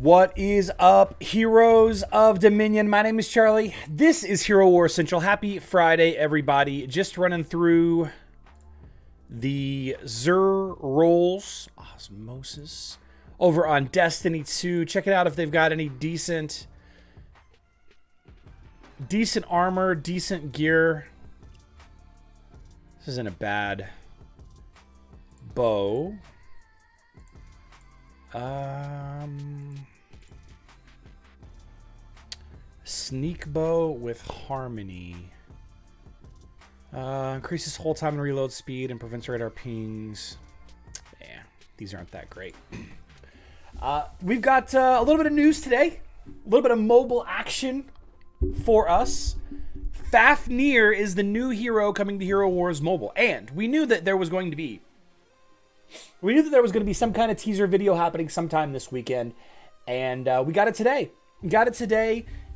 What is up, heroes of Dominion? My name is Charlie. This is Hero War Central. Happy Friday, everybody. Just running through the Zur rolls, Osmosis, over on Destiny 2. Check it out if they've got any decent armor, decent gear. This isn't a bad bow. Sneak bow with harmony. Increases hold time and reload speed and prevents radar pings. Yeah, these aren't that great. We've got a little bit of news today. A little bit of mobile action for us. Fafnir is the new hero coming to Hero Wars Mobile. And we knew that there was going to be some kind of teaser video happening sometime this weekend, and we got it today.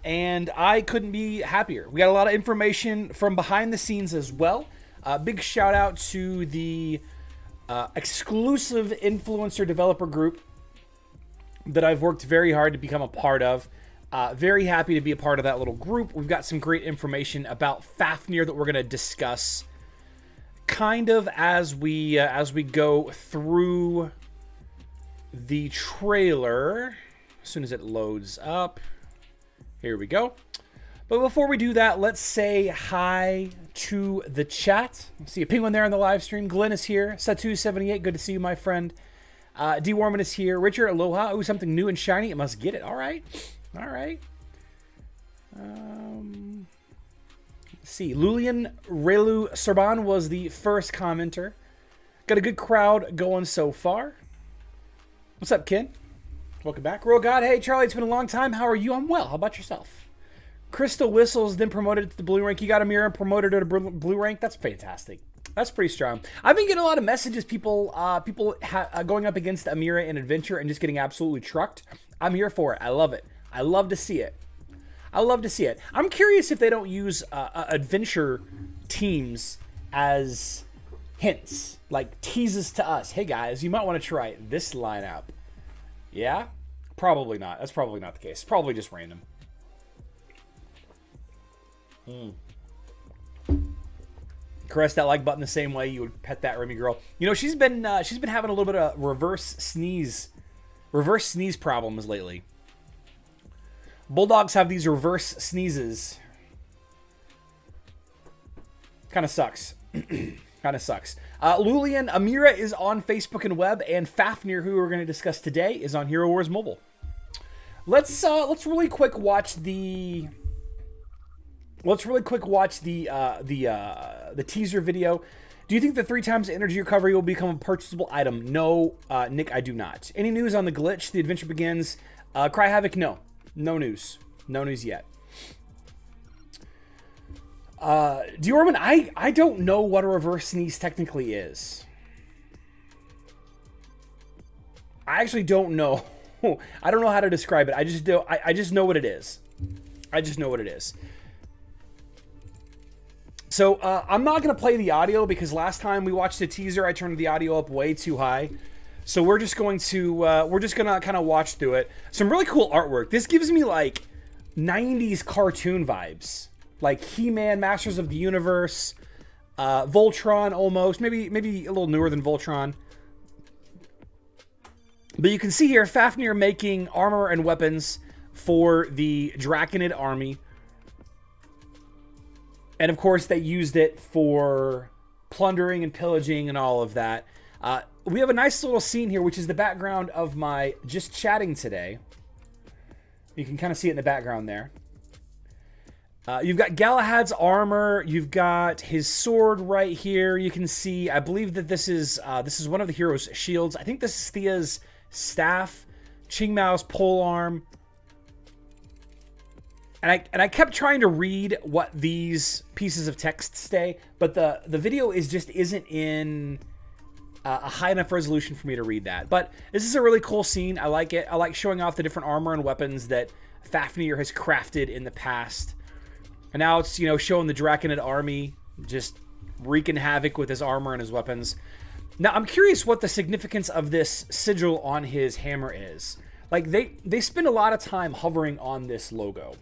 And I couldn't be happier. We got a lot of information from behind the scenes as well. Big shout out to the exclusive influencer developer group that I've worked very hard to become a part of. Very happy to be a part of that little group. We've got some great information about Fafnir that we're going to discuss kind of as we go through the trailer. As soon as it loads up. Here we go. But before we do that, let's say hi to the chat. See a penguin there on the live stream. Glenn is here. Satu78, good to see you, my friend. D Warman is here. Richard, aloha. Ooh, something new and shiny. It must get it. All right. All right. Let's see. Lulian Relu Serban was the first commenter. Got a good crowd going so far. What's up, Ken? Welcome back. Royal God, hey, Charlie, it's been a long time. How are you? I'm well. How about yourself? Crystal Whistles then promoted to the blue rank. You got Amira and promoted her to blue rank. That's fantastic. That's pretty strong. I've been getting a lot of messages, people going up against Amira in Adventure and just getting absolutely trucked. I'm here for it. I love it. I love to see it. I love to see it. I'm curious if they don't use Adventure teams as hints, like teases to us. Hey, guys, you might want to try this lineup. Yeah? Probably not. That's probably not the case. It's probably just random. Caress that like button the same way you would pet that Remy girl. You know, she's been having a little bit of reverse sneeze problems lately. Bulldogs have these reverse sneezes. Kind of sucks. Kind of sucks. Lulian, Amira is on Facebook and web, and Fafnir, who we're going to discuss today, is on Hero Wars Mobile. Let's really quick watch the teaser video. Do you think the 3 times energy recovery will become a purchasable item? No, Nick, I do not. Any news on the glitch? The adventure begins. Cry Havoc? No. No news. No news yet. Diorman, I don't know what a reverse sneeze technically is. I actually don't know. I don't know how to describe it. I just know what it is. I just know what it is. So I'm not gonna play the audio because last time we watched the teaser, I turned the audio up way too high. So we're just gonna kind of watch through it. Some really cool artwork. This gives me like 90s cartoon vibes. Like He-Man, Masters of the Universe, Voltron almost, maybe a little newer than Voltron. But you can see here Fafnir making armor and weapons for the Draconid army. And of course they used it for plundering and pillaging and all of that. We have a nice little scene here, which is the background of my just chatting today. You can kind of see it in the background there. You've got Galahad's armor. You've got his sword right here. You can see, I believe that this is one of the hero's shields. I think this is Thea's staff, Ching Mao's polearm. And I kept trying to read what these pieces of text say, but the video isn't in a high enough resolution for me to read that. But this is a really cool scene. I like it. I like showing off the different armor and weapons that Fafnir has crafted in the past. And now it's, you know, showing the Draconid army just wreaking havoc with his armor and his weapons. Now, I'm curious what the significance of this sigil on his hammer is. Like, they spend a lot of time hovering on this logo.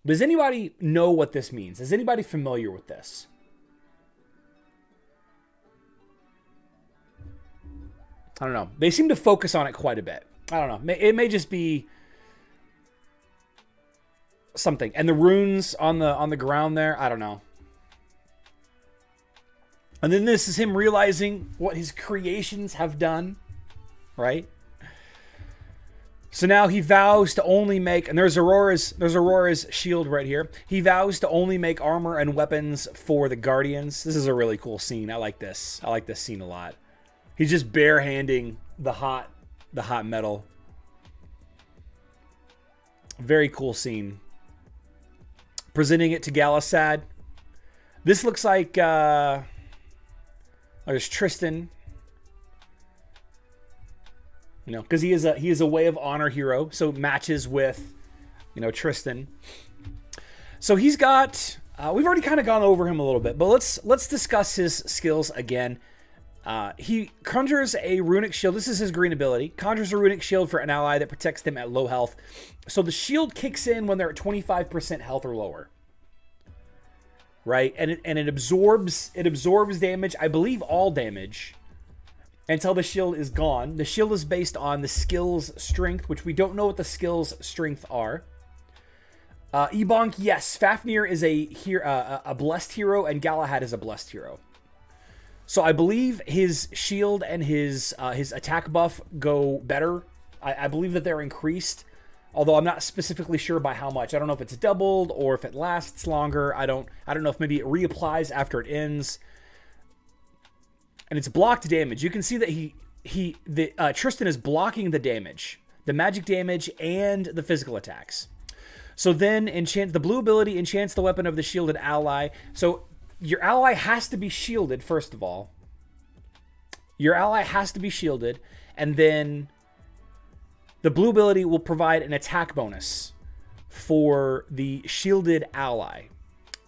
Does anybody know what this means? Is anybody familiar with this? I don't know. They seem to focus on it quite a bit. I don't know. It may just be something. And the runes on the ground there, I don't know. And then this is him realizing what his creations have done, right? So now he vows to only make, and there's Aurora's shield right here. He vows to only make armor and weapons for the Guardians. This is a really cool scene. I like this. I like this scene a lot. He's just barehanding the hot metal. Very cool scene. Presenting it to Galasad. This looks like there's Tristan. You know, because he is a Way of Honor hero, so it matches with, you know, Tristan. So he's got. We've already kind of gone over him a little bit, but let's discuss his skills again. He conjures a runic shield. This is his green ability. Conjures a runic shield for an ally that protects them at low health. So the shield kicks in when they're at 25% health or lower. Right? And it absorbs damage. I believe all damage until the shield is gone. The shield is based on the skill's strength, which we don't know what the skill's strength are. Ebonk, yes. Fafnir is a blessed hero, and Galahad is a blessed hero. So I believe his shield and his attack buff go better. I believe that they're increased, although I'm not specifically sure by how much. I don't know if it's doubled or if it lasts longer. I don't know if maybe it reapplies after it ends. And it's blocked damage. You can see that Tristan is blocking the damage, the magic damage and the physical attacks. So then the blue ability enchants the weapon of the shielded ally. So your ally has to be shielded, first of all. Your ally has to be shielded, and then the blue ability will provide an attack bonus for the shielded ally,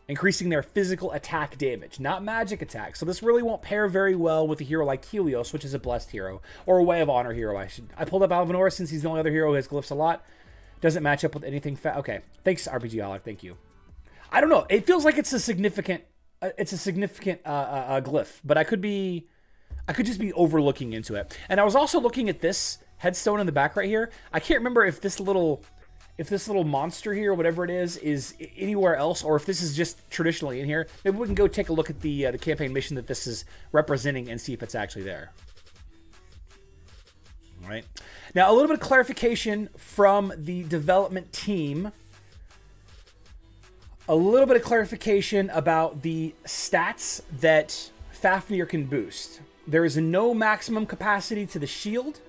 increasing their physical attack damage, not magic attack. So this really won't pair very well with a hero like Helios, which is a blessed hero, or a Way of Honor hero. I pulled up Alvanor since he's the only other hero who has glyphs a lot. Doesn't match up with anything. Okay, thanks RPG Alec. Thank you. I don't know. It feels like it's a significant glyph, but I could just be overlooking into it. And I was also looking at this headstone in the back right here. I can't remember if this little monster here, whatever it is anywhere else, or if this is just traditionally in here. Maybe we can go take a look at the campaign mission that this is representing and see if it's actually there. All right. Now, a little bit of clarification from the development team. A little bit of clarification about the stats that Fafnir can boost. There is no maximum capacity to the shield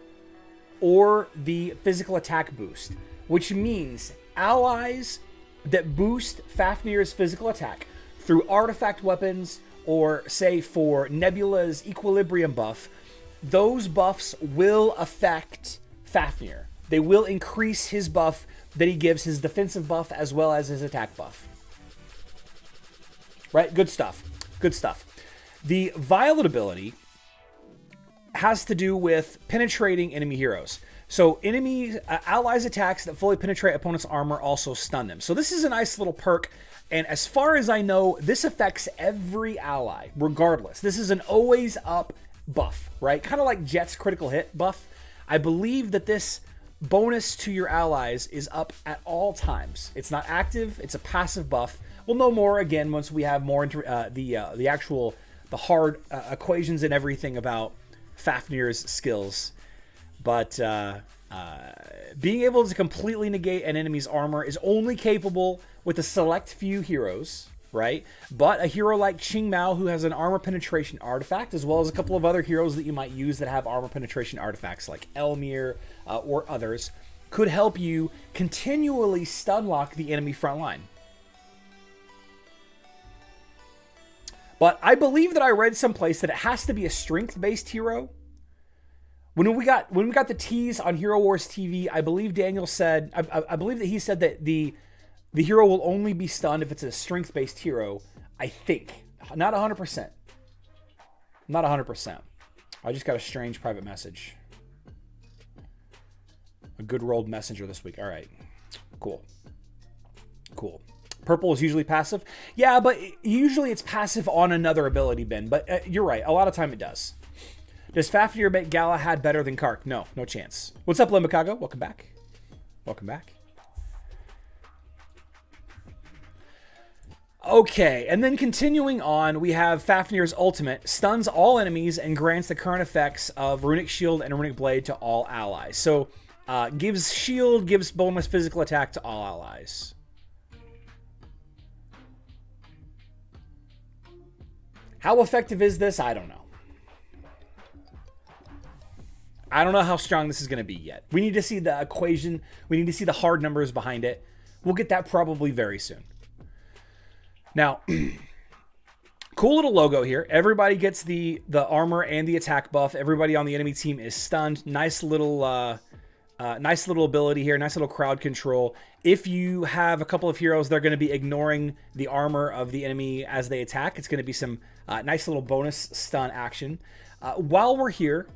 or the physical attack boost, which means allies that boost Fafnir's physical attack through artifact weapons or, say, for Nebula's equilibrium buff, those buffs will affect Fafnir. They will increase his buff that he gives, his defensive buff as well as his attack buff. Right? Good stuff. Good stuff. The Violet ability has to do with penetrating enemy heroes. So allies attacks that fully penetrate opponent's armor also stun them. So this is a nice little perk. And as far as I know, this affects every ally, regardless. This is an always up buff, right? Kind of like Jet's critical hit buff. I believe that this bonus to your allies is up at all times. It's not active. It's a passive buff. We'll know more again once we have more the hard equations and everything about Fafnir's skills. But being able to completely negate an enemy's armor is only capable with a select few heroes, right? But a hero like Qing Mao, who has an armor penetration artifact, as well as a couple of other heroes that you might use that have armor penetration artifacts like Elmir or others, could help you continually stun lock the enemy front line. But I believe that I read someplace that it has to be a strength-based hero. When we got the tease on Hero Wars TV, I believe Daniel said, I believe that he said that the hero will only be stunned if it's a strength-based hero. I think, not 100%. Not 100%. I just got a strange private message. A good rolled messenger this week. All right. Cool. Cool. Purple is usually passive. Yeah, but usually it's passive on another ability bin. But you're right. A lot of time it does. Does Fafnir make Galahad better than Kark? No, no chance. What's up, Limikago? Welcome back. Welcome back. Okay, and then continuing on, we have Fafnir's ultimate. Stuns all enemies and grants the current effects of Runic Shield and Runic Blade to all allies. So, gives shield, gives bonus physical attack to all allies. How effective is this? I don't know. I don't know how strong this is going to be yet. We need to see the equation. We need to see the hard numbers behind it. We'll get that probably very soon. Now, cool little logo here. Everybody gets the armor and the attack buff. Everybody on the enemy team is stunned. Nice little ability here. Nice little crowd control. If you have a couple of heroes, they're going to be ignoring the armor of the enemy as they attack. It's going to be some nice little bonus stun action. While we're here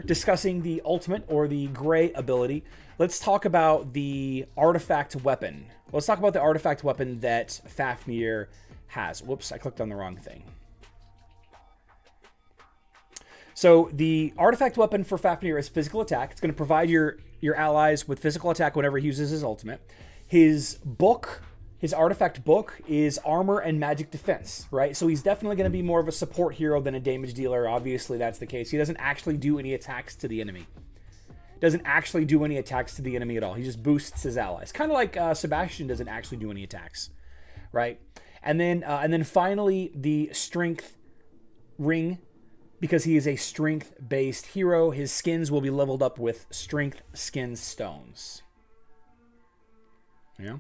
discussing the ultimate or the gray ability, let's talk about the artifact weapon. Let's talk about the artifact weapon that Fafnir has. Whoops, I clicked on the wrong thing. So the artifact weapon for Fafnir is physical attack. It's going to provide your allies with physical attack whenever he uses his ultimate. His book, his artifact book, is armor and magic defense, right? So he's definitely going to be more of a support hero than a damage dealer. Obviously, that's the case. He doesn't actually do any attacks to the enemy. Doesn't actually do any attacks to the enemy at all. He just boosts his allies. Kind of like Sebastian doesn't actually do any attacks, right? And then finally, the strength ring, because he is a strength-based hero. His skins will be leveled up with strength skin stones. Yeah.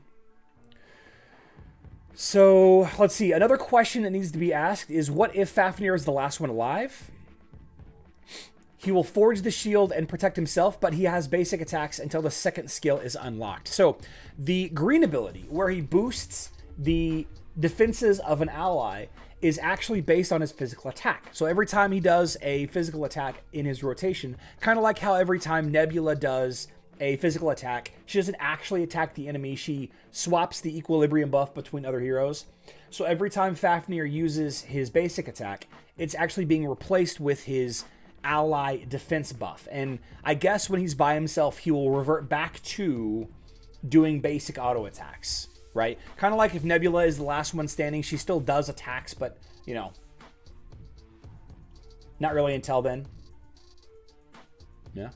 So, let's see. Another question that needs to be asked is, what if Fafnir is the last one alive? He will forge the shield and protect himself, but he has basic attacks until the second skill is unlocked. So, the green ability, where he boosts the defenses of an ally, is actually based on his physical attack. So every time he does a physical attack in his rotation, kind of like how every time Nebula does a physical attack, she doesn't actually attack the enemy, she swaps the equilibrium buff between other heroes. So every time Fafnir uses his basic attack, it's actually being replaced with his ally defense buff. And I guess when he's by himself, he will revert back to doing basic auto attacks, right? Kind of like if Nebula is the last one standing, she still does attacks, but, you know, not really until then. Yeah.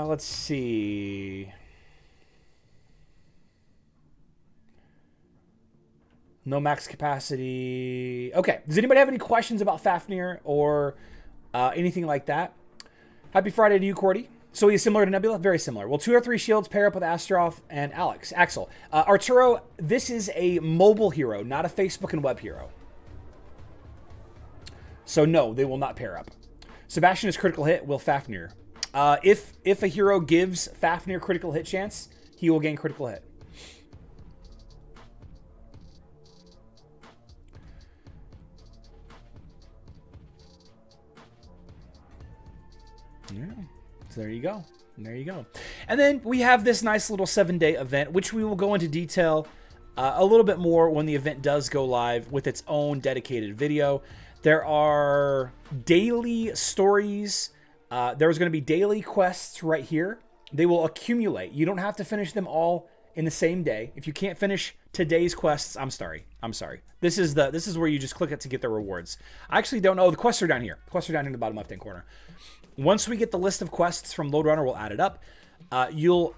Let's see. No max capacity. Okay. Does anybody have any questions about Fafnir or anything like that? Happy Friday to you, Cordy. So he's similar to Nebula? Very similar. Well, 2 or 3 shields pair up with Astaroth and Axel. Arturo, this is a mobile hero, not a Facebook and web hero. So no, they will not pair up. Sebastian is critical hit, will Fafnir. If a hero gives Fafnir critical hit chance, he will gain critical hit. Yeah. So there you go. There you go. And then we have this nice little 7-day event, which we will go into detail a little bit more when the event does go live with its own dedicated video. There are daily stories. There's going to be daily quests right here. They will accumulate. You don't have to finish them all in the same day. If you can't finish today's quests, I'm sorry. This is where you just click it to get the rewards. I actually don't know. The quests are down here. The quests are down in the bottom left-hand corner. Once we get the list of quests from Loadrunner, we'll add it up. You'll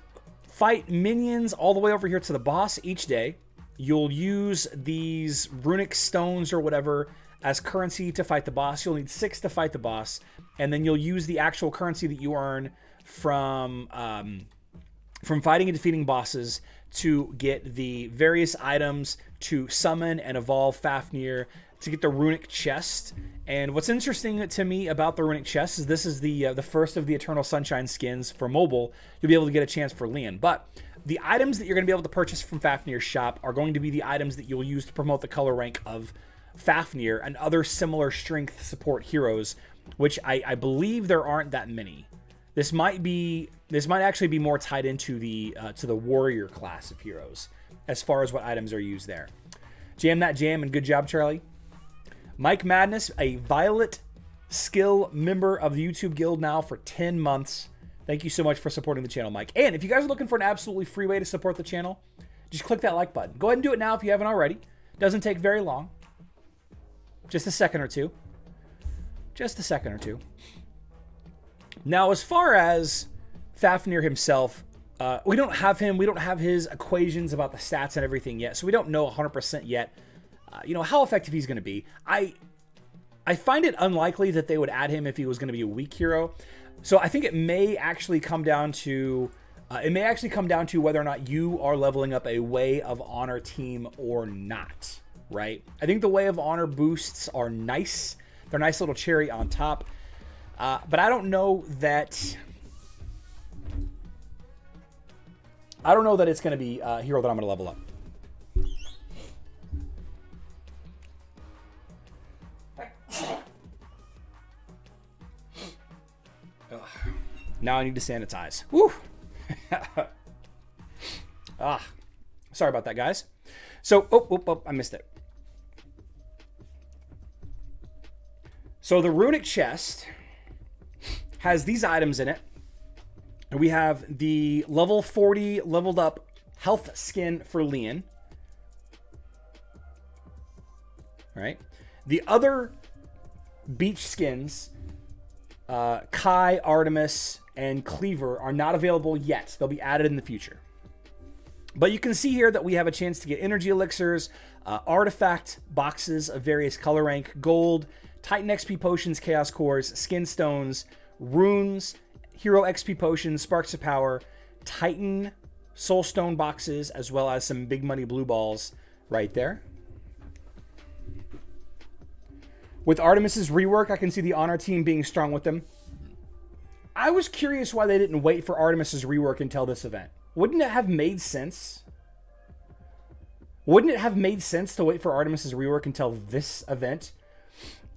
fight minions all the way over here to the boss each day. You'll use these runic stones or whatever as currency to fight the boss. You'll need 6 to fight the boss. And then you'll use the actual currency that you earn from fighting and defeating bosses to get the various items to summon and evolve Fafnir, to get the runic chest. And what's interesting to me about the runic chest is this is the first of the Eternal Sunshine skins for mobile. You'll be able to get a chance for Leon. But the items that you're going to be able to purchase from Fafnir's shop are going to be the items that you'll use to promote the color rank of Fafnir and other similar strength support heroes which I believe there aren't that many. This might actually be more tied into the to the warrior class of heroes as far as what items are used there. Jam that jam, and good job, Charlie. Mike Madness, a Violet Skill member of the YouTube Guild now for 10 months. Thank you so much for supporting the channel, Mike. And if you guys are looking for an absolutely free way to support the channel, just click that like button. Go ahead and do it now if you haven't already. Doesn't take very long. Just a second or two. Just a second or two. Now, as far as Fafnir himself, we don't have him. We don't have his equations about the stats and everything yet, so we don't know 100% yet, how effective he's going to be. I find it unlikely that they would add him if he was going to be a weak hero. So I think it may actually come down to whether or not you are leveling up a Way of Honor team or not, right? I think the Way of Honor boosts are nice. They're a nice little cherry on top. But I don't know that it's going to be a hero that I'm going to level up. Now I need to sanitize. Woo! Sorry about that, guys. So, I missed it. So the runic chest has these items in it. And we have the level 40 leveled up health skin for Leon. All right. The other beach skins, Kai, Artemis, and Cleaver, are not available yet. They'll be added in the future. But you can see here that we have a chance to get energy elixirs, artifact boxes of various color rank, gold, Titan XP potions, chaos cores, skin stones, runes, hero XP potions, sparks of power, Titan soulstone boxes, as well as some big money blue balls right there. With Artemis's rework, I can see the honor team being strong with them. I was curious why they didn't wait for Artemis's rework until this event. Wouldn't it have made sense? Wouldn't it have made sense to wait for Artemis's rework until this event?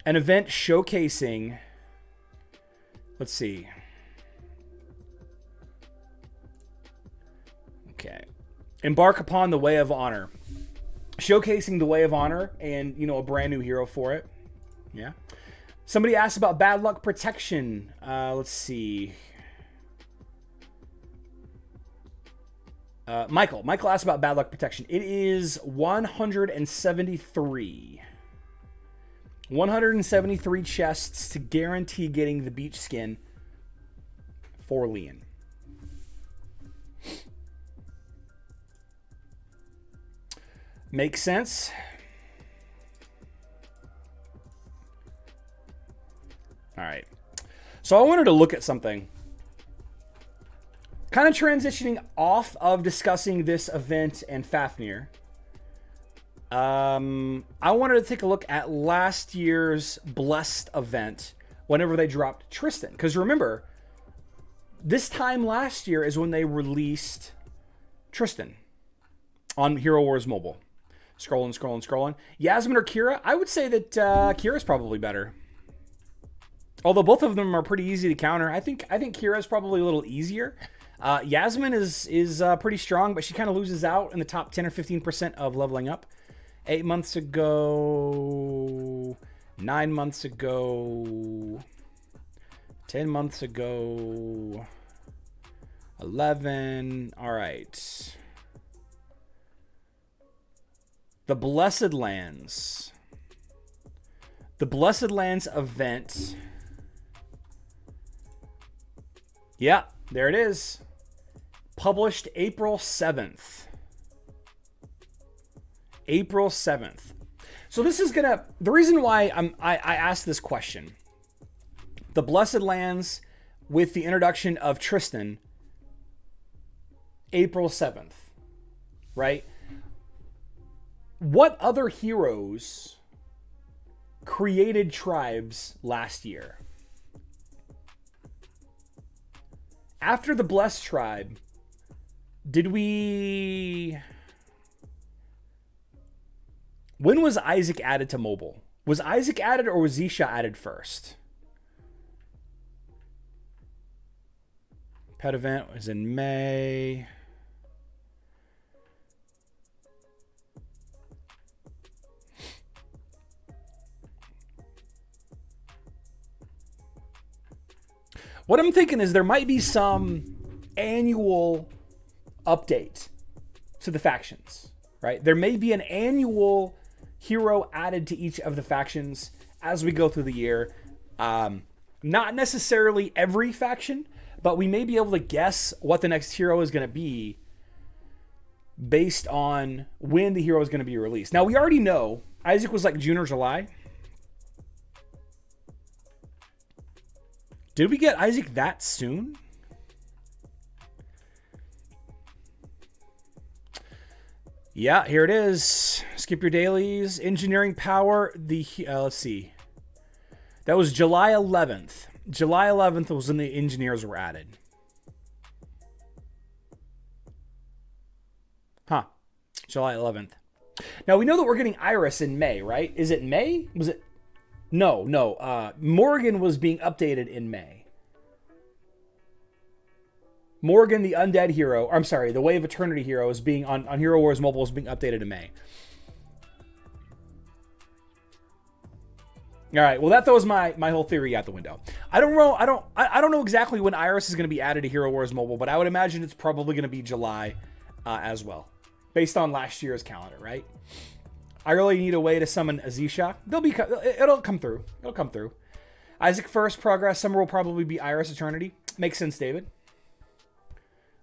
An event showcasing... Let's see. Okay. Embark upon the Way of Honor. Showcasing the Way of Honor and, a brand new hero for it. Yeah. Somebody asked about bad luck protection. Let's see. Michael asked about bad luck protection. It is 173. 173 chests to guarantee getting the beach skin for Leon. Makes sense. All right. So I wanted to look at something. Kind of transitioning off of discussing this event and Fafnir. I wanted to take a look at last year's Blessed event whenever they dropped Tristan. Because remember, this time last year is when they released Tristan on Hero Wars Mobile. Scrolling. Yasmin or Kira? I would say that Kira's probably better. Although both of them are pretty easy to counter. I think Kira's probably a little easier. Yasmin is pretty strong, but she kind of loses out in the top 10 or 15% of leveling up. 8 months ago, 9 months ago, 10 months ago, 11. All right. The Blessed Lands. The Blessed Lands event. Yeah, there it is. Published April 7th. April 7th. So this is gonna, the reason why I asked this question. The Blessed Lands with the introduction of Tristan. April 7th. Right? What other heroes created tribes last year? After the Blessed tribe, did we... When was Isaac added to mobile? Was Isaac added or was Zisha added first? Pet event was in May. What I'm thinking is there might be some annual update to the factions, right? There may be an annual hero added to each of the factions as we go through the year. Not necessarily every faction, but we may be able to guess what the next hero is going to be based on when the hero is going to be released. Now, we already know Isaac was like June or July. Did we get Isaac that soon? Yeah, here it is. Skip your dailies. Engineering power. Let's see. That was July 11th. July 11th was when the engineers were added. Huh. July 11th. Now, we know that we're getting Iris in May, right? Is it May? Was it? No. Morgan was being updated in May. Morgan, the undead hero, or I'm sorry, the Way of Eternity hero is being on Hero Wars Mobile is being updated in May. All right, well that throws my whole theory out the window. I don't know exactly when Iris is going to be added to Hero Wars Mobile, but I would imagine it's probably going to be July as well, based on last year's calendar, right? I really need a way to summon Azisha. It'll come through. It'll come through. Isaac first, progress. Summer will probably be Iris Eternity. Makes sense, David.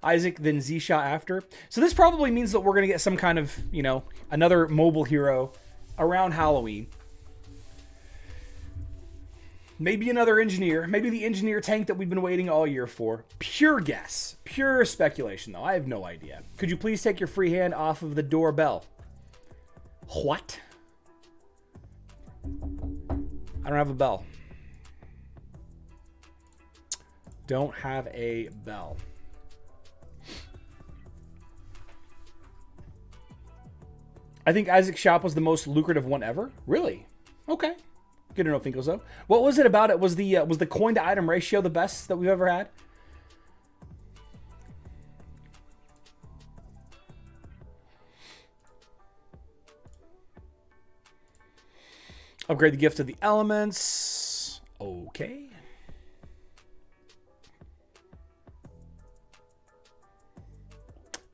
Isaac, then Zisha after. So this probably means that we're going to get some kind of, another mobile hero around Halloween. Maybe another engineer. Maybe the engineer tank that we've been waiting all year for. Pure guess. Pure speculation, though. I have no idea. Could you please take your free hand off of the doorbell? What? I don't have a bell. Don't have a bell. I think Isaac's shop was the most lucrative one ever. Really? Okay. Good to know Finkel's though. What was it about it? Was the coin to item ratio the best that we've ever had? Upgrade the gift of the elements. Okay.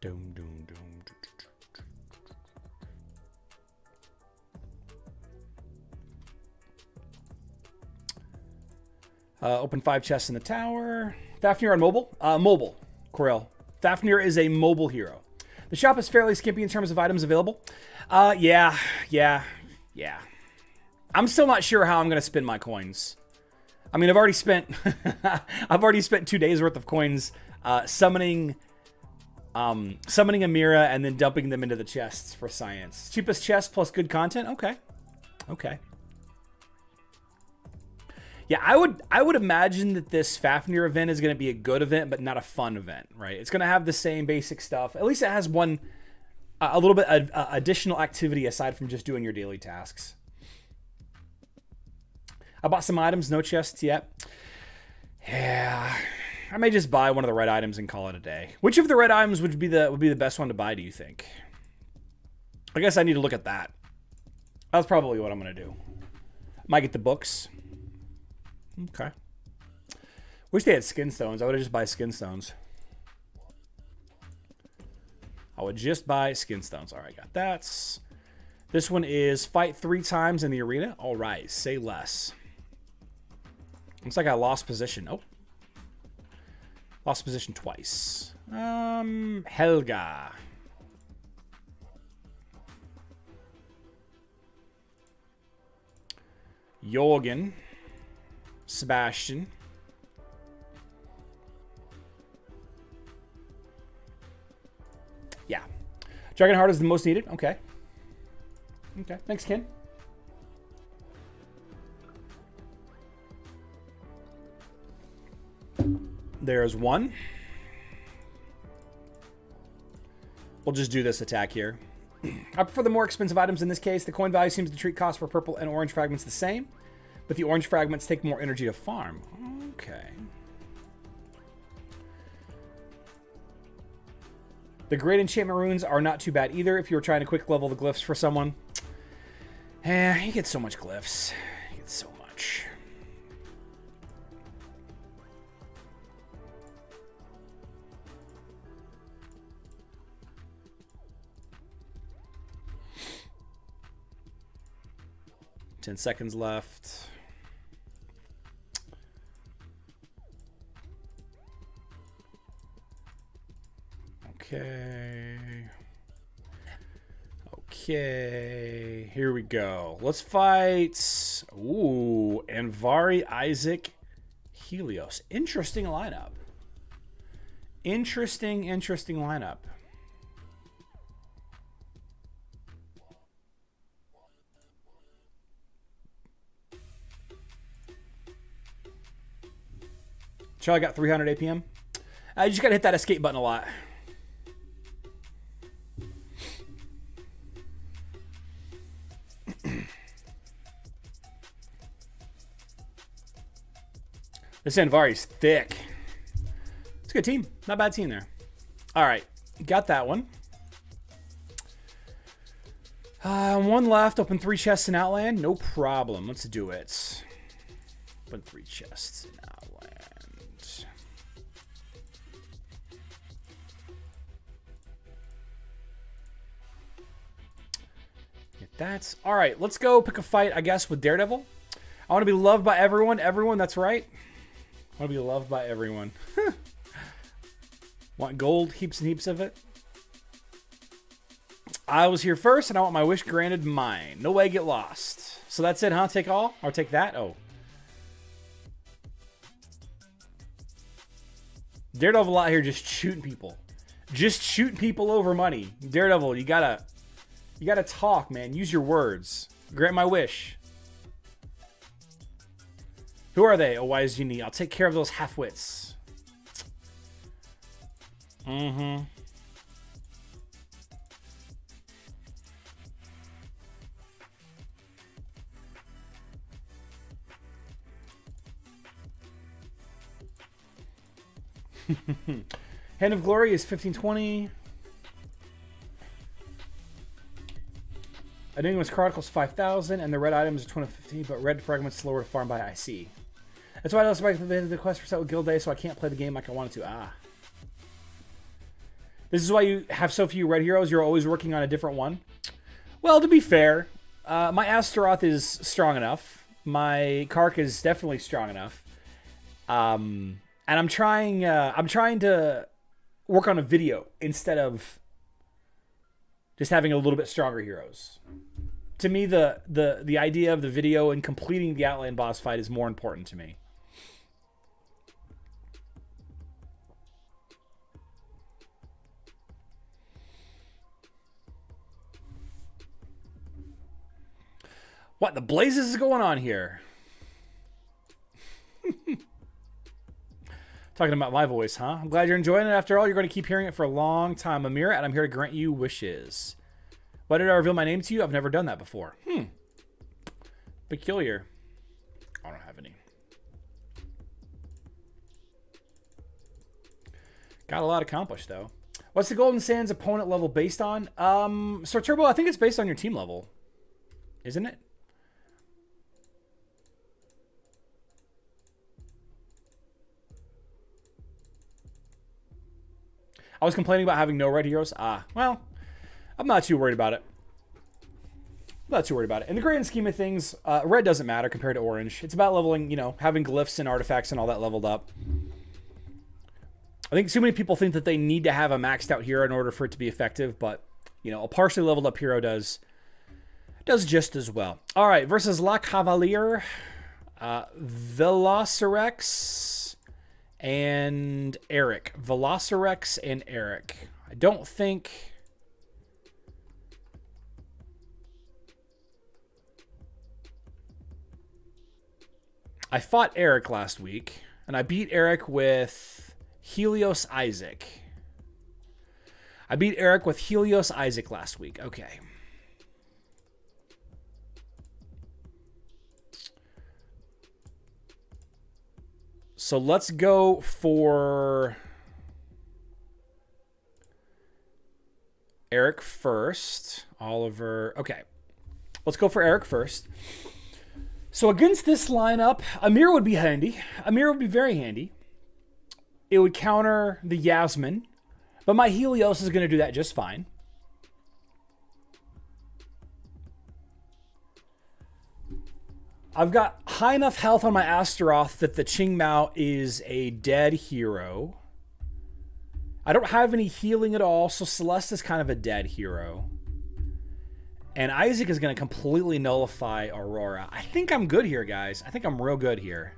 Doom, doom, doom. Open 5 chests in the tower. Fafnir on mobile? Mobile, Corel. Fafnir is a mobile hero. The shop is fairly skimpy in terms of items available. Yeah. I'm still not sure how I'm going to spend my coins. I mean, I've already spent 2 days worth of coins summoning Amira and then dumping them into the chests for science. Cheapest chest plus good content? Okay. Yeah, I would imagine that this Fafnir event is going to be a good event, but not a fun event, right? It's going to have the same basic stuff. At least it has a little bit of additional activity aside from just doing your daily tasks. I bought some items, no chests yet. Yeah, I may just buy one of the red items and call it a day. Which of the red items would be the best one to buy, do you think? I guess I need to look at that. That's probably what I'm going to do. Might get the books. Okay. Wish they had skin stones. I would just buy skin stones. I would just buy skin stones. All right, got that. This one is fight 3 times in the arena. All right, say less. Looks like I lost position. Oh. Lost position twice. Helga. Jorgen. Sebastian. Yeah. Dragonheart is the most needed. Okay. Thanks, Ken. There's one. We'll just do this attack here. I prefer the more expensive items in this case. The coin value seems to treat cost for purple and orange fragments the same, but the orange fragments take more energy to farm. Okay. The great enchantment runes are not too bad either if you were trying to quick level the glyphs for someone. You get so much glyphs. You get so much. Ten seconds left. Okay, here we go. Let's fight. Ooh, Anvari, Isaac, Helios. Interesting lineup. Interesting lineup. Charlie got 300 APM. You just got to hit that escape button a lot. This Anvari's thick. It's a good team. Not a bad team there. All right. Got that one. One left. Open 3 chests in Outland. No problem. Let's do it. Open 3 chests in Outland. Get that. All right. Let's go pick a fight, I guess, with Daredevil. I want to be loved by everyone. Everyone, that's right. I want to be loved by everyone. Want gold, heaps and heaps of it. I was here first, and I want my wish granted mine. No way I get lost. So that's it, huh? Take all? Or take that? Oh. Daredevil out here just shooting people. Just shooting people over money. Daredevil, you gotta talk, man. Use your words. Grant my wish. Who are they? A wise genie. I'll take care of those half-wits. Mm-hmm. Hand of Glory is 1520. Enigma's Chronicles 5,000, and the red items are 2050, but red fragments slower to farm by IC. That's why I was like the quest for set with Guild Day, so I can't play the game like I wanted to. Ah. This is why you have so few red heroes. You're always working on a different one. Well, to be fair, my Astaroth is strong enough. My Kark is definitely strong enough. And I'm trying to work on a video instead of just having a little bit stronger heroes. To me, the idea of the video and completing the Outland boss fight is more important to me. What the blazes is going on here? Talking about my voice, huh? I'm glad you're enjoying it. After all, you're going to keep hearing it for a long time. Amira, and I'm here to grant you wishes. Why did I reveal my name to you? I've never done that before. Peculiar. I don't have any. Got a lot accomplished, though. What's the Golden Sands opponent level based on? So Turbo, I think it's based on your team level. Isn't it? I was complaining about having no red heroes. Well, I'm not too worried about it. In the grand scheme of things, red doesn't matter compared to orange. It's about leveling, having glyphs and artifacts and all that leveled up. I think too many people think that they need to have a maxed out hero in order for it to be effective, but, a partially leveled up hero does just as well. All right, versus La Cavalier, Velocirex and Eric. Velocirex and Eric. I don't think... I fought Eric last week, and I beat Eric with Helios Isaac. Last week. Okay. So let's go for Eric first. Oliver. Okay. Let's go for Eric first. So against this lineup, Amira would be handy. Amira would be very handy. It would counter the Yasmin. But my Helios is going to do that just fine. I've got high enough health on my Astaroth that the Qingmao is a dead hero. I don't have any healing at all, so Celeste is kind of a dead hero. And Isaac is going to completely nullify Aurora. I think I'm good here, guys. I think I'm real good here.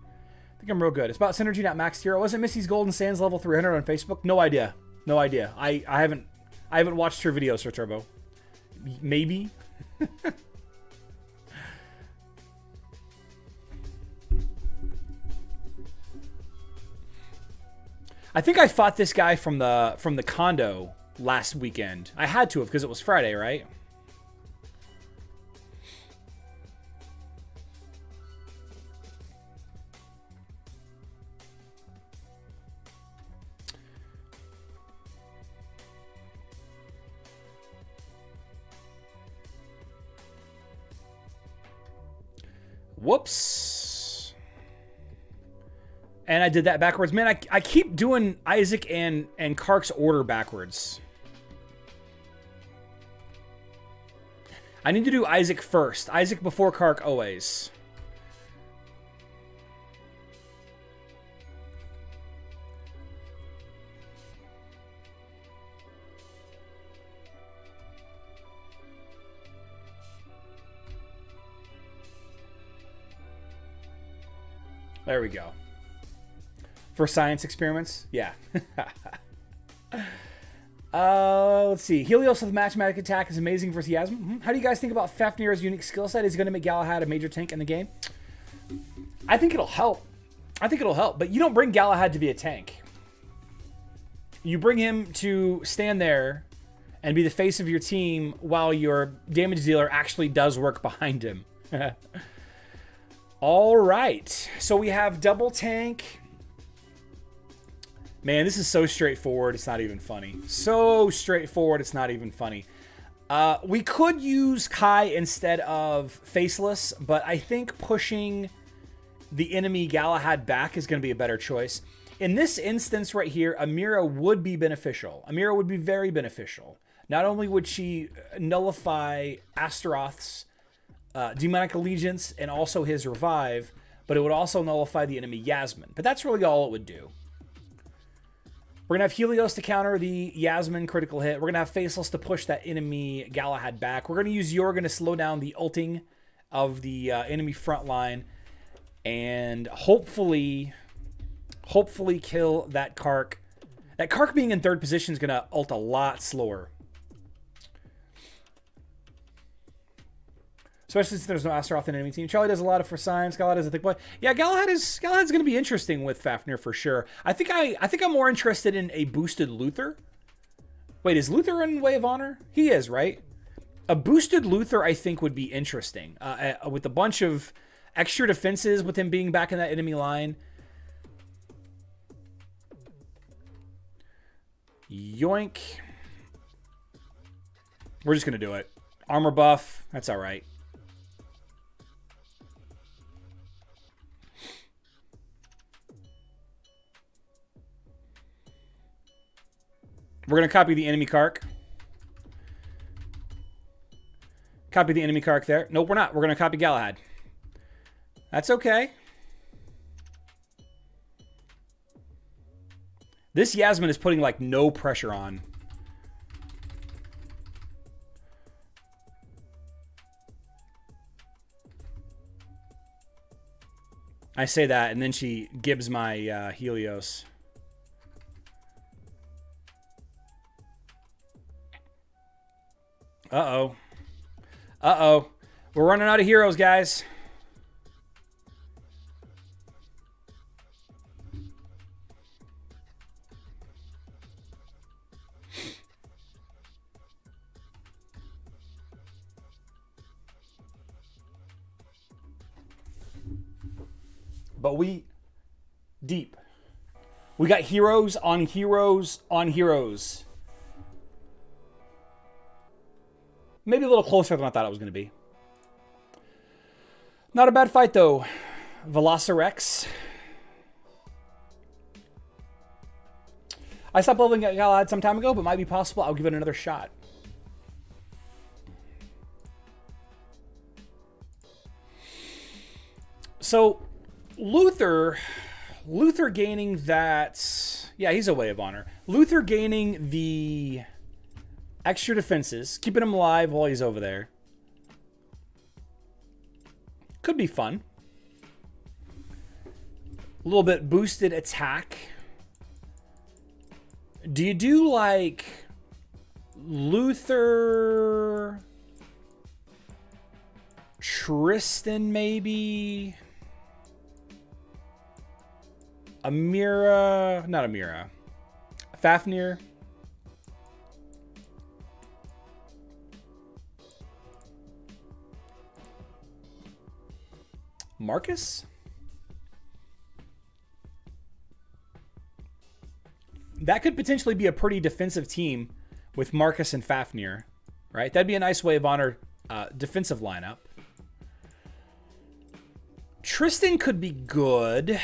I think I'm real good. It's about synergy, not max hero. Wasn't Missy's Golden Sands level 300 on Facebook? No idea. No idea. I haven't watched her videos for Turbo. Maybe. I think I fought this guy from the condo last weekend. I had to have because it was Friday, right? Whoops. And I did that backwards. Man, I keep doing Isaac and Kark's order backwards. I need to do Isaac first. Isaac before Kark always. There we go. For science experiments? Yeah. Let's see. Helios with Matchmatic Attack is amazing versus Yasmin. How do you guys think about Fafnir's unique skill set? Is he going to make Galahad a major tank in the game? I think it'll help. I think it'll help. But you don't bring Galahad to be a tank. You bring him to stand there and be the face of your team while your damage dealer actually does work behind him. All right. So we have double tank. Man, this is so straightforward, it's not even funny. So straightforward, it's not even funny. We could use Kai instead of Faceless, but I think pushing the enemy Galahad back is going to be a better choice. In this instance right here, Amira would be beneficial. Amira would be very beneficial. Not only would she nullify Astaroth's Demonic Allegiance and also his Revive, but it would also nullify the enemy Yasmin. But that's really all it would do. We're going to have Helios to counter the Yasmin critical hit. We're going to have Faceless to push that enemy Galahad back. We're going to use Jorgen to slow down the ulting of the enemy front line. And hopefully kill that Kark. That Kark being in third position is going to ult a lot slower. Especially since there's no Astaroth in enemy team. Charlie does a lot of for science. Galahad is a thick boy. Yeah, Galahad's going to be interesting with Fafnir for sure. I think I'm more interested in a boosted Luther. Wait, is Luther in Way of Honor? He is, right? A boosted Luther, I think, would be interesting. With a bunch of extra defenses with him being back in that enemy line. Yoink. We're just going to do it. Armor buff. That's all right. We're going to copy the enemy Kark. Copy the enemy Kark there. Nope, we're not. We're going to copy Galahad. That's okay. This Yasmin is putting, like, no pressure on. I say that, and then she gives my Helios. Uh-oh. Uh-oh. We're running out of heroes, guys. But we deep. We got heroes on heroes on heroes. Maybe a little closer than I thought it was going to be. Not a bad fight, though. Velocirex. I stopped leveling Galad some time ago, but might be possible. I'll give it another shot. So, Luther gaining that... Yeah, he's a Way of Honor. Luther gaining the extra defenses, keeping him alive while he's over there. Could be fun. A little bit boosted attack. Do you do like Luther, Tristan maybe? Amira, not Amira. Fafnir. Marcus? That could potentially be a pretty defensive team with Marcus and Fafnir, right? That'd be a nice Way of Honor defensive lineup. Tristan could be good.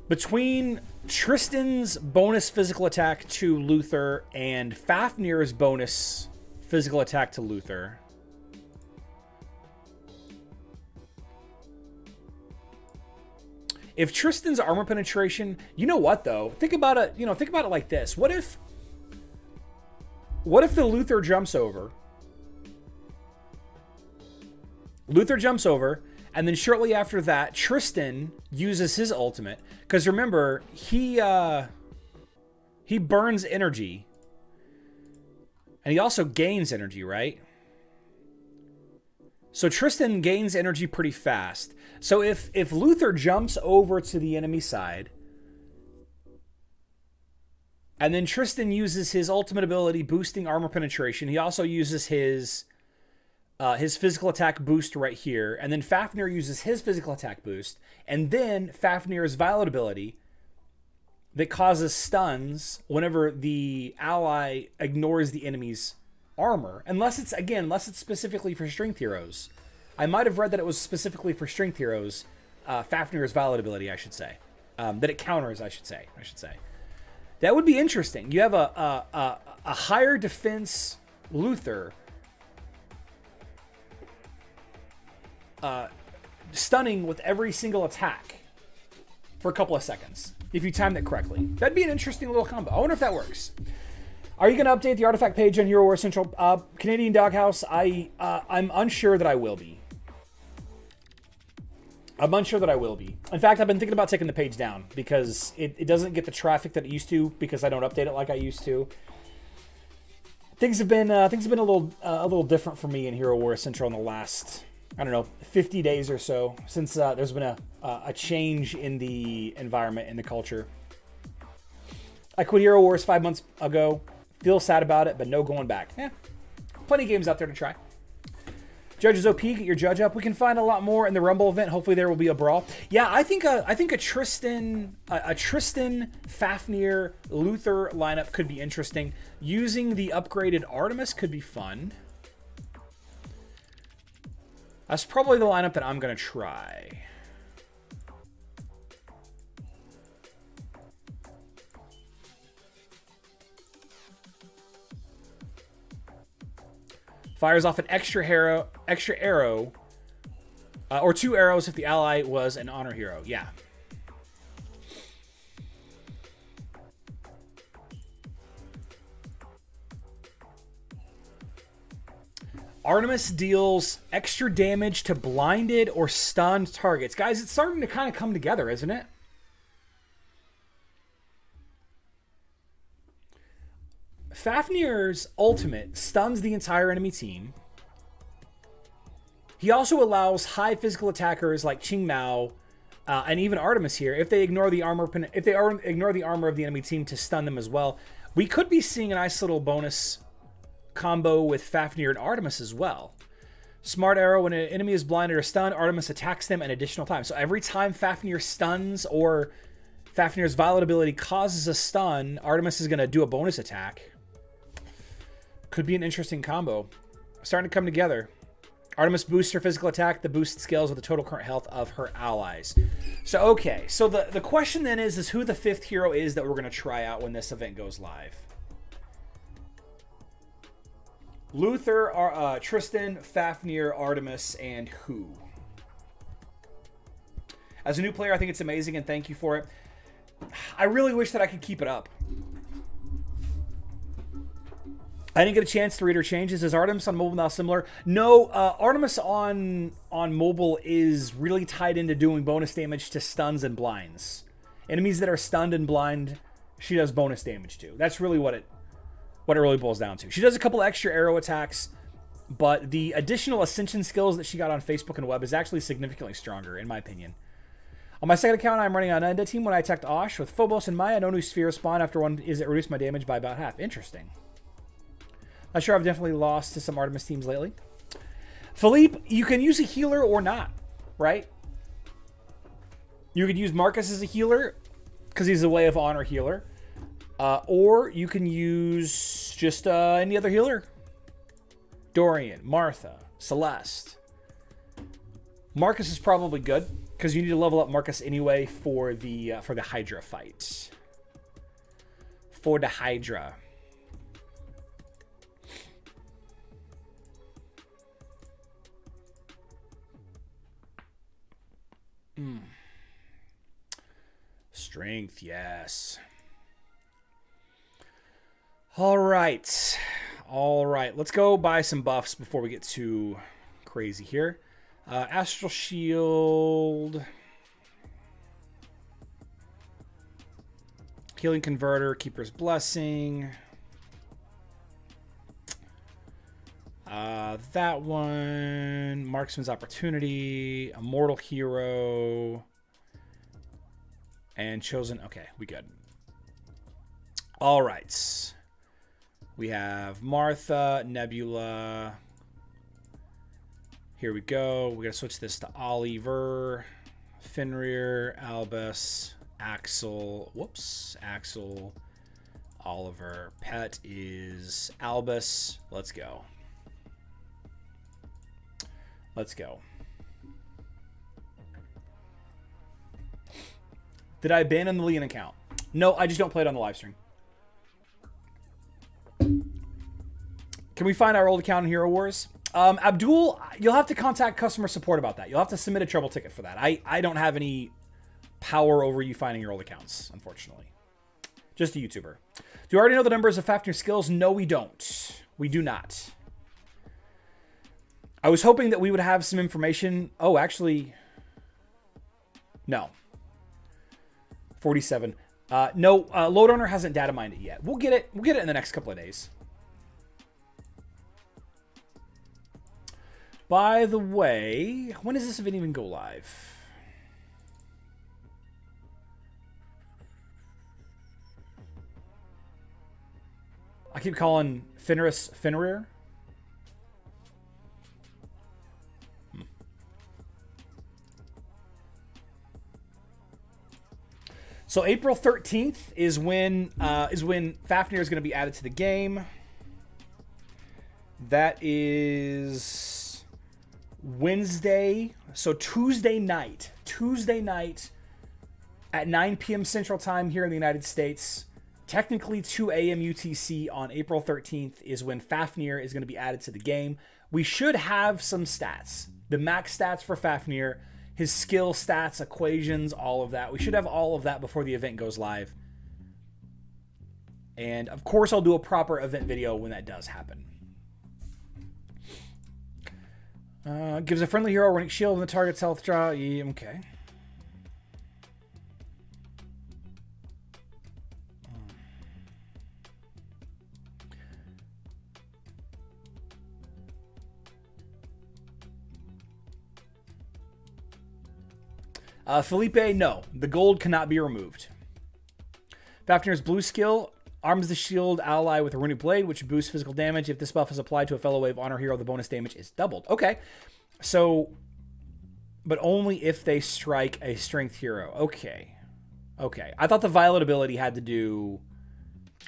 Between Tristan's bonus physical attack to Luther and Fafnir's bonus physical attack to Luther, if Tristan's armor penetration, you know what though? Think about it. Think about it like this. What if the Luther jumps over? Luther jumps over, and then shortly after that, Tristan uses his ultimate. Because remember, he burns energy, and he also gains energy, right? So Tristan gains energy pretty fast. So if Luther jumps over to the enemy side, and then Tristan uses his ultimate ability, boosting armor penetration, he also uses his physical attack boost right here, and then Fafnir uses his physical attack boost, and then Fafnir's Violet ability that causes stuns whenever the ally ignores the enemy's armor, unless it's specifically for strength heroes. I might have read that it was specifically for strength heroes, Fafnir's Violet ability, I should say. That it counters, I should say. That would be interesting. You have a higher defense Luther stunning with every single attack for a couple of seconds, if you timed it correctly. That'd be an interesting little combo. I wonder if that works. Are you going to update the artifact page on Hero Wars Central? Canadian Doghouse, I'm unsure that I will be. In fact, I've been thinking about taking the page down because it doesn't get the traffic that it used to, because I don't update it like I used to. Things have been a little different for me in Hero Wars Central in the last, I don't know, 50 days or so, since there's been a change in the environment, in the culture. I quit Hero Wars 5 months ago. Feel sad about it, but no going back. Plenty of games out there to try. Judges OP, get your judge up. We can find a lot more in the Rumble event. Hopefully there will be a brawl. Yeah, I think a Tristan Fafnir Luther lineup could be interesting. Using the upgraded Artemis could be fun. That's probably the lineup that I'm going to try. Fires off an extra arrow, or 2 arrows if the ally was an honor hero. Yeah. Artemis deals extra damage to blinded or stunned targets. Guys, it's starting to kind of come together, isn't it? Fafnir's ultimate stuns the entire enemy team. He also allows high physical attackers like Qing Mao and even Artemis here, if they ignore the armor of the enemy team, to stun them as well. We could be seeing a nice little bonus combo with Fafnir and Artemis as well. Smart arrow: when an enemy is blinded or stunned, Artemis attacks them an additional time. So every time Fafnir stuns or Fafnir's Violet ability causes a stun. Artemis is going to do a bonus attack. Could be an interesting combo. Starting to come together. Artemis boosts her physical attack. The boost scales with the total current health of her allies. So, okay. So, the question then is who the 5th hero is that we're going to try out when this event goes live. Luther, Tristan, Fafnir, Artemis, and who? As a new player, I think it's amazing, and thank you for it. I really wish that I could keep it up. I didn't get a chance to read her changes. Is Artemis on mobile now similar? No, Artemis on mobile is really tied into doing bonus damage to stuns and blinds. Enemies that are stunned and blind, she does bonus damage to. That's really what it really boils down to. She does a couple extra arrow attacks, but the additional ascension skills that she got on Facebook and web is actually significantly stronger, in my opinion. On my second account, I'm running on Undead team. When I attacked Osh with Phobos and Maya, no new sphere spawn. After one is it reduced my damage by about half. Interesting. Not sure, I've definitely lost to some Artemis teams lately. Philippe, you can use a healer or not, right? You could use Marcus as a healer because he's a Way of Honor healer. Or you can use just any other healer. Dorian, Martha, Celeste. Marcus is probably good because you need to level up Marcus anyway for the Hydra fight. For the Hydra. Strength, yes. All right. All right. Let's go buy some buffs before we get too crazy here. Astral Shield. Healing Converter. Keeper's Blessing. That one. Marksman's Opportunity. Immortal Hero. And Chosen. Okay, we good. All right. We have Martha, Nebula. Here we go. We're going to switch this to Oliver, Fenrir, Albus, Axel. Whoops. Axel, Oliver. Pet is Albus. Let's go. Let's go. Did I abandon the Leon account? No, I just don't play it on the live stream. Can we find our old account in Hero Wars? Abdul, you'll have to contact customer support about that. You'll have to submit a trouble ticket for that. I don't have any power over you finding your old accounts, unfortunately. Just a YouTuber. Do you already know the numbers of Fafnir skills? No, we don't. We do not. I was hoping that we would have some information. Oh, actually, no. 47. No, Load Owner hasn't data mined it yet. We'll get it. We'll get it in the next couple of days. By the way, when does this event even go live? I keep calling Fenrir. So April 13th is when Fafnir is going to be added to the game. That is Wednesday. So Tuesday night at 9 p.m. Central Time here in the United States. Technically 2 a.m. UTC on April 13th is when Fafnir is going to be added to the game. We should have some stats. The max stats for Fafnir, his skill stats, equations, all of that. We should have all of that before the event goes live. And of course, I'll do a proper event video when that does happen. Gives a friendly hero running shield in the target's health draw. Yeah, okay. Felipe, no. The gold cannot be removed. Fafnir's blue skill arms the shield ally with a runic blade, which boosts physical damage. If this buff is applied to a fellow Wave Honor hero, the bonus damage is doubled. Okay. So, but only if they strike a strength hero. Okay. Okay. I thought the violet ability had to do...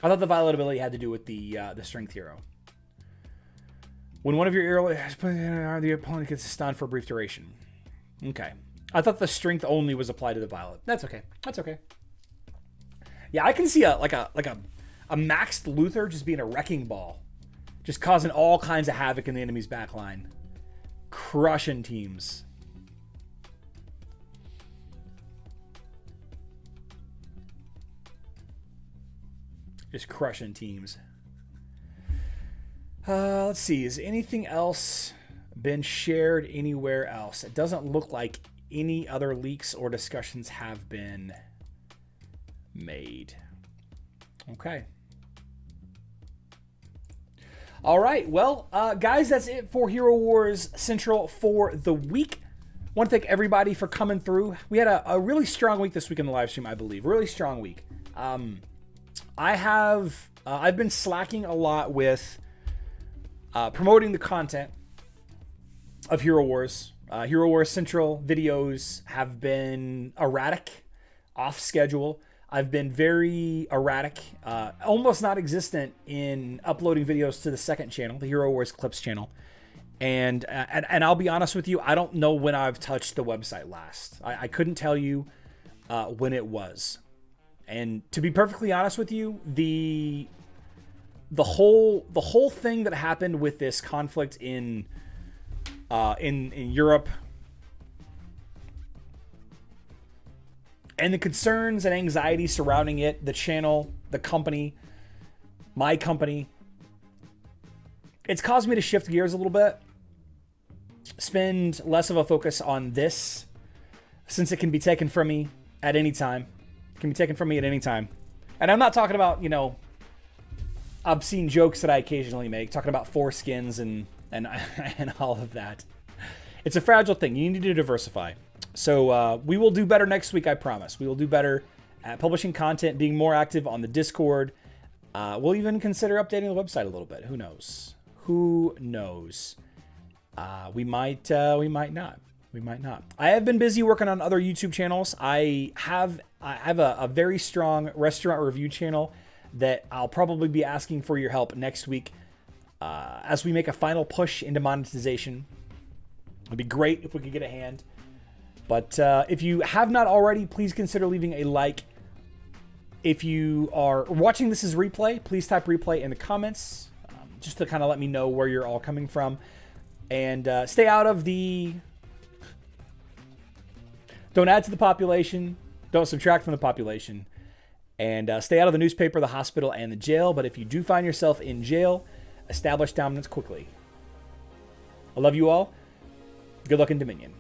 with the strength hero. When one of your arrows, the opponent gets stunned for a brief duration. Okay. I thought the strength only was applied to the violet. That's okay. That's okay. Yeah, I can see a maxed Luther just being a wrecking ball. Just causing all kinds of havoc in the enemy's backline. Crushing teams. Just crushing teams. Let's see. Has anything else been shared anywhere else? It doesn't look like any other leaks or discussions have been made. Okay. All right. Well, guys, that's it for Hero Wars Central for the week. I want to thank everybody for coming through. We had a really strong week this week in the live stream, I believe. Really strong week. I've been slacking a lot with promoting the content of Hero Wars. Hero Wars Central videos have been erratic, off schedule. I've been very erratic, almost not existent in uploading videos to the second channel, the Hero Wars Clips channel. And I'll be honest with you, I don't know when I've touched the website last. I couldn't tell you when it was. And to be perfectly honest with you, the whole thing that happened with this conflict in Europe and the concerns and anxiety surrounding it, the channel, the company, my company, it's caused me to shift gears a little bit, spend less of a focus on this, since it can be taken from me at any time. Can be taken from me at any time. And I'm not talking about, obscene jokes that I occasionally make, talking about foreskins and all of that. It's a fragile thing. You need to diversify. So we will do better next week, I promise. We will do better at publishing content, being more active on the Discord. We'll even consider updating the website a little bit. Who knows? Who knows? We might not. We might not. I have been busy working on other YouTube channels. I have a very strong restaurant review channel that I'll probably be asking for your help next week as we make a final push into monetization. It'd be great if we could get a hand. But if you have not already, please consider leaving a like. If you are watching this as replay, please type replay in the comments just to kind of let me know where you're all coming from. And stay out of the... Don't add to the population. Don't subtract from the population. And stay out of the newspaper, the hospital, and the jail. But if you do find yourself in jail, establish dominance quickly. I love you all. Good luck in Dominion.